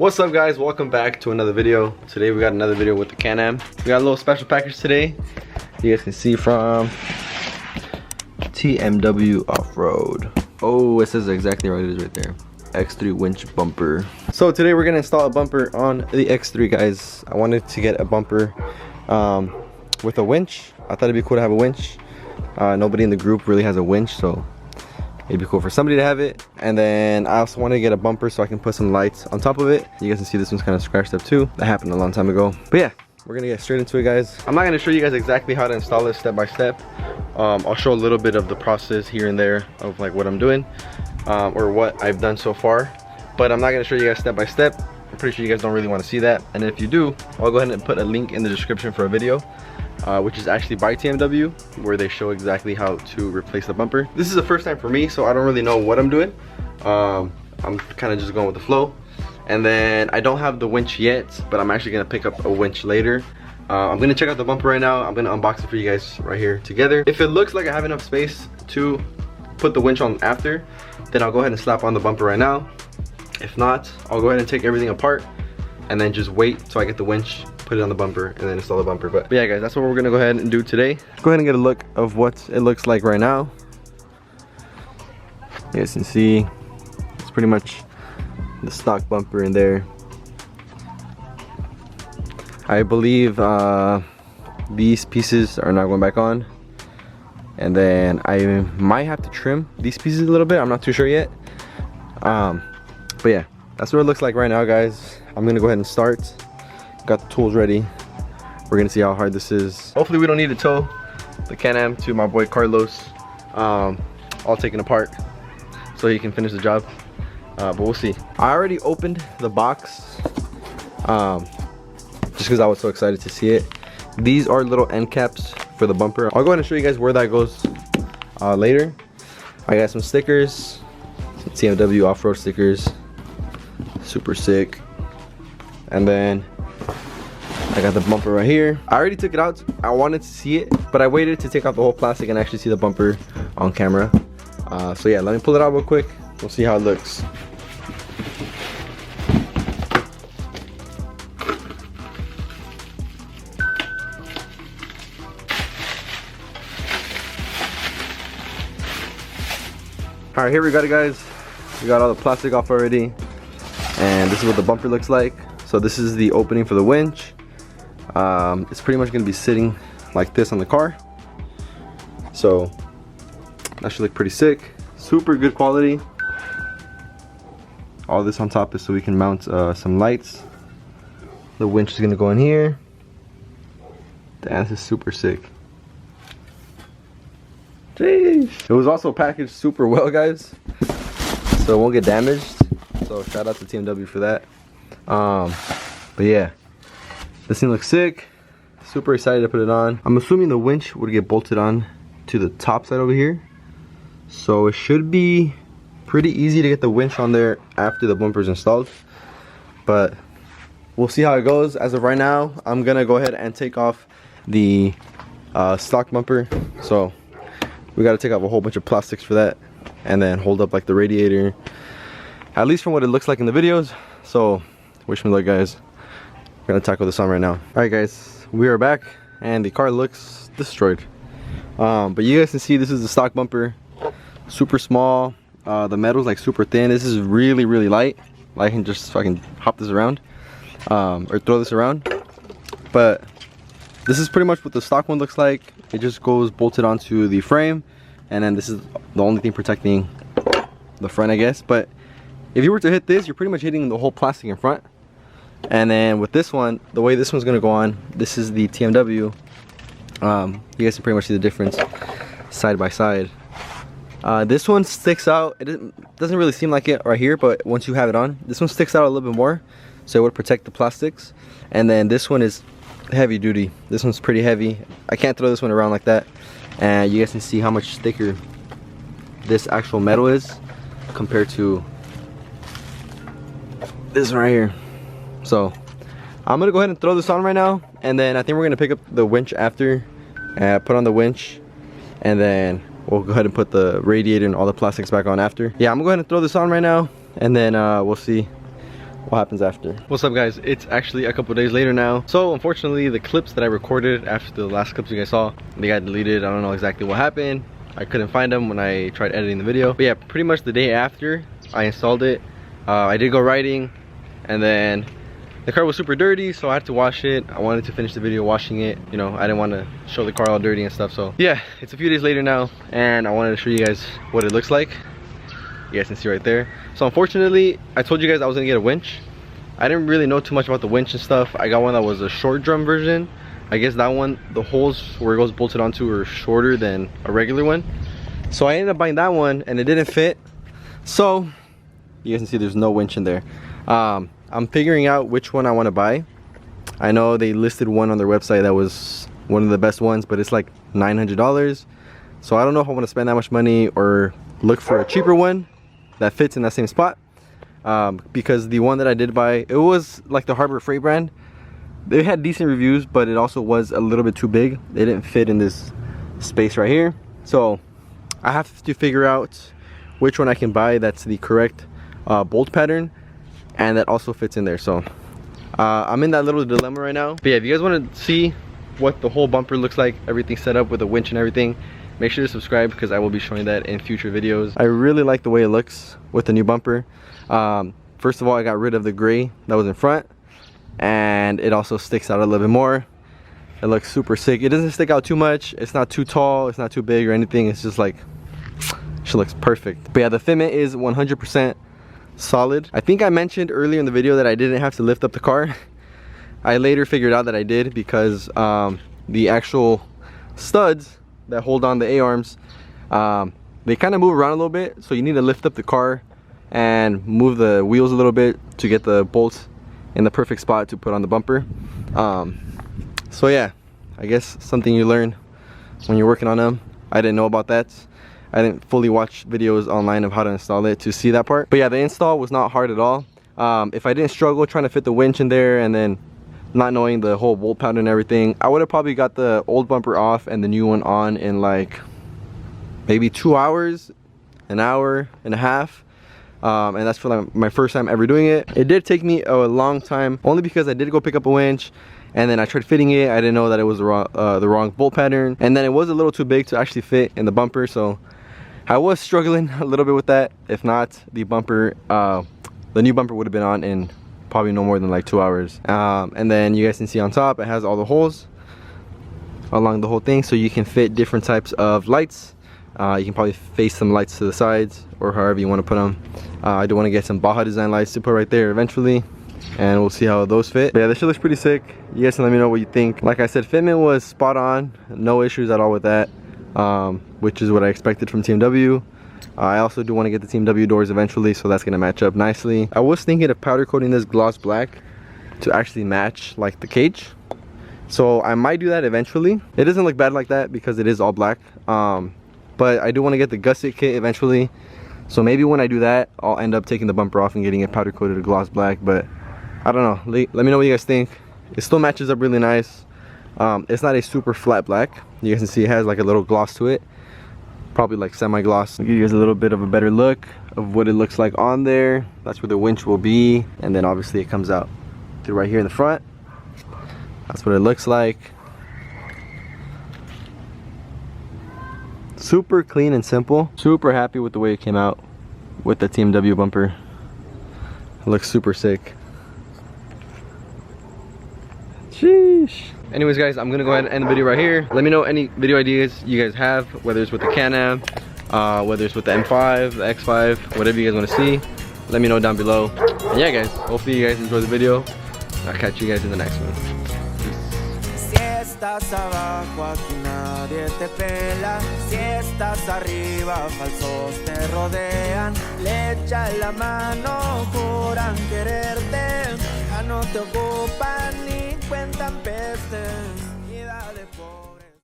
What's up guys, welcome back to another video. Today we got another video with the Can-Am. We got a little special package today. You guys can see from TMW Off-Road. Oh, it says exactly right, it is right there. X3 winch bumper. So today we're gonna install a bumper on the X3 guys. I wanted to get a bumper with a winch. I thought it'd be cool to have a winch. Nobody in the group really has a winch, so it'd be cool for somebody to have it. And then I also wanted to get a bumper so I can put some lights on top of it. You guys can see this one's kind of scratched up too. That happened a long time ago. But yeah, we're gonna get straight into it guys. I'm not gonna show you guys exactly how to install this step by step. I'll show a little bit of the process here and there of like what I'm doing or what I've done so far. But I'm not gonna show you guys step by step. I'm pretty sure you guys don't really want to see that. And if you do, I'll go ahead and put a link in the description for a video. Which is actually by TMW, where they show exactly how to replace the bumper. This is the first time for me, so I don't really know what I'm doing. I'm kind of just going with the flow. And then I don't have the winch yet, but I'm actually gonna pick up a winch later. I'm gonna check out the bumper right now. I'm gonna unbox it for you guys right here together. If it looks like I have enough space to put the winch on after, then I'll go ahead and slap on the bumper right now. If not, I'll go ahead and take everything apart and then just wait till I get the winch, put it on the bumper, and then install the bumper. But yeah guys, that's what we're gonna go ahead and do today. Let's go ahead and get a look of what it looks like right now. You guys can see it's pretty much the stock bumper in there. I believe these pieces are not going back on, and then I might have to trim these pieces a little bit. I'm not too sure yet. But yeah, that's what it looks like right now guys. I'm gonna go ahead and start. Got the tools ready. We're gonna see how hard this is. Hopefully we don't need to tow the Can-Am to my boy Carlos, all taken apart, so he can finish the job. But we'll see. I already opened the box just because I was so excited to see it. These are little end caps for the bumper. I'll go ahead and show you guys where that goes later. I got some stickers, some TMW off-road stickers, super sick. And then I got the bumper right here. I already took it out. I wanted to see it, but I waited to take out the whole plastic and actually see the bumper on camera. So yeah, let me pull it out real quick. We'll see how it looks. All right, here we got it guys. We got all the plastic off already. And this is what the bumper looks like. So this is the opening for the winch. It's pretty much gonna be sitting like this on the car. So that should look pretty sick. Super good quality. All this on top is so we can mount some lights. The winch is gonna go in here. Damn, this is super sick. Jeez. It was also packaged super well guys, so it won't get damaged. So shout out to TMW for that. But yeah, this thing looks sick. Super excited to put it on. I'm assuming the winch would get bolted on to the top side over here, so it should be pretty easy to get the winch on there after the bumper is installed. But we'll see how it goes. As of right now, I'm gonna go ahead and take off the stock bumper. So we got to take off a whole bunch of plastics for that, and then hold up like the radiator, at least from what it looks like in the videos. So wish me luck guys. We're gonna tackle this on right now. All right guys, we are back and the car looks destroyed. But you guys can see this is the stock bumper. Super small. The metal's like super thin. This is really light. I can just fucking hop this around or throw this around. But this is pretty much what the stock one looks like. It just goes bolted onto the frame, and then this is the only thing protecting the front I guess. But if you were to hit this, you're pretty much hitting the whole plastic in front. And then with this one, the way this one's gonna go on, this is the TMW. You guys can pretty much see the difference side by side. This one sticks out. It doesn't really seem like it right here, but once you have it on, this one sticks out a little bit more, so it would protect the plastics. And then this one is heavy duty. This one's pretty heavy. I can't throw this one around like that. And you guys can see how much thicker this actual metal is compared to this one right here. So I'm gonna go ahead and throw this on right now, and then I think we're gonna pick up the winch after, put on the winch, and then we'll go ahead and put the radiator and all the plastics back on after. Yeah, I'm gonna go ahead and throw this on right now, and then we'll see what happens after. What's up guys, it's actually a couple days later now. So unfortunately the clips that I recorded after the last clips you guys saw, they got deleted. I don't know exactly what happened. I couldn't find them when I tried editing the video. But yeah, pretty much the day after I installed it, I did go riding, and then the car was super dirty, so I had to wash it. I wanted to finish the video washing it. You know, I didn't want to show the car all dirty and stuff. So yeah, it's a few days later now, and I wanted to show you guys what it looks like. You guys can see right there. So unfortunately, I told you guys I was gonna get a winch. I didn't really know too much about the winch and stuff. I got one that was a short drum version. I guess that one, the holes where it goes bolted onto are shorter than a regular one. So I ended up buying that one and it didn't fit. So you guys can see there's no winch in there. I'm figuring out which one I want to buy. I know they listed one on their website that was one of the best ones, but it's like $900. So I don't know if I want to spend that much money or look for a cheaper one that fits in that same spot. Because the one that I did buy, it was like the Harbor Freight brand. They had decent reviews, but it also was a little bit too big. It didn't fit in this space right here. So I have to figure out which one I can buy that's the correct bolt pattern and that also fits in there. So I'm in that little dilemma right now. But yeah, if you guys want to see what the whole bumper looks like, everything set up with a winch and everything, make sure to subscribe because I will be showing that in future videos. I really like the way it looks with the new bumper. First of all, I got rid of the gray that was in front, and it also sticks out a little bit more. It looks super sick. It doesn't stick out too much. It's not too tall, it's not too big or anything. It's just like, she looks perfect. But yeah, the fitment is 100% solid. I think I mentioned earlier in the video that I didn't have to lift up the car. I later figured out that I did because the actual studs that hold on the A-arms, they kind of move around a little bit, so you need to lift up the car and move the wheels a little bit to get the bolts in the perfect spot to put on the bumper. So yeah, I guess something you learn when you're working on them. I didn't know about that. I didn't fully watch videos online of how to install it to see that part. But yeah, the install was not hard at all. If I didn't struggle trying to fit the winch in there and then not knowing the whole bolt pattern and everything, I would have probably got the old bumper off and the new one on in like maybe 2 hours, an hour and a half. And that's for like my first time ever doing it. It did take me a long time, only because I did go pick up a winch and then I tried fitting it. I didn't know that it was the wrong bolt pattern, and then it was a little too big to actually fit in the bumper. So I was struggling a little bit with that. If not, the bumper, the new bumper would have been on in probably no more than like 2 hours. And then you guys can see on top, it has all the holes along the whole thing, so you can fit different types of lights. You can probably face some lights to the sides or however you want to put them. I do want to get some Baja design lights to put right there eventually, and we'll see how those fit. But yeah, this shit looks pretty sick. You guys can let me know what you think. Like I said, fitment was spot on, no issues at all with that, which is what I expected from TMW. I also do want to get the TMW doors eventually, so that's going to match up nicely. I was thinking of powder coating this gloss black to actually match like the cage, so I might do that eventually. It doesn't look bad like that because it is all black. But I do want to get the gusset kit eventually, so maybe when I do that, I'll end up taking the bumper off and getting it powder coated to gloss black. But I don't know, let me know what you guys think. It still matches up really nice. It's not a super flat black. You guys can see it has like a little gloss to it, probably like semi-gloss. I'll give you guys a little bit of a better look of what it looks like on there. That's where the winch will be, and then obviously it comes out through right here in the front. That's what it looks like. Super clean and simple. Super happy with the way it came out with the TMW bumper. It looks super sick. Sheesh. Anyways guys, I'm gonna go ahead and end the video right here. Let me know any video ideas you guys have, whether it's with the Can-Am, whether it's with the M5, the X5, whatever you guys want to see. Let me know down below. And yeah guys, hopefully you guys enjoyed the video. I'll catch you guys in the next one. Estás abajo, aquí nadie te pela. Si estás arriba, falsos te rodean. Le echan la mano, juran quererte. Ya no te ocupan ni cuentan peste.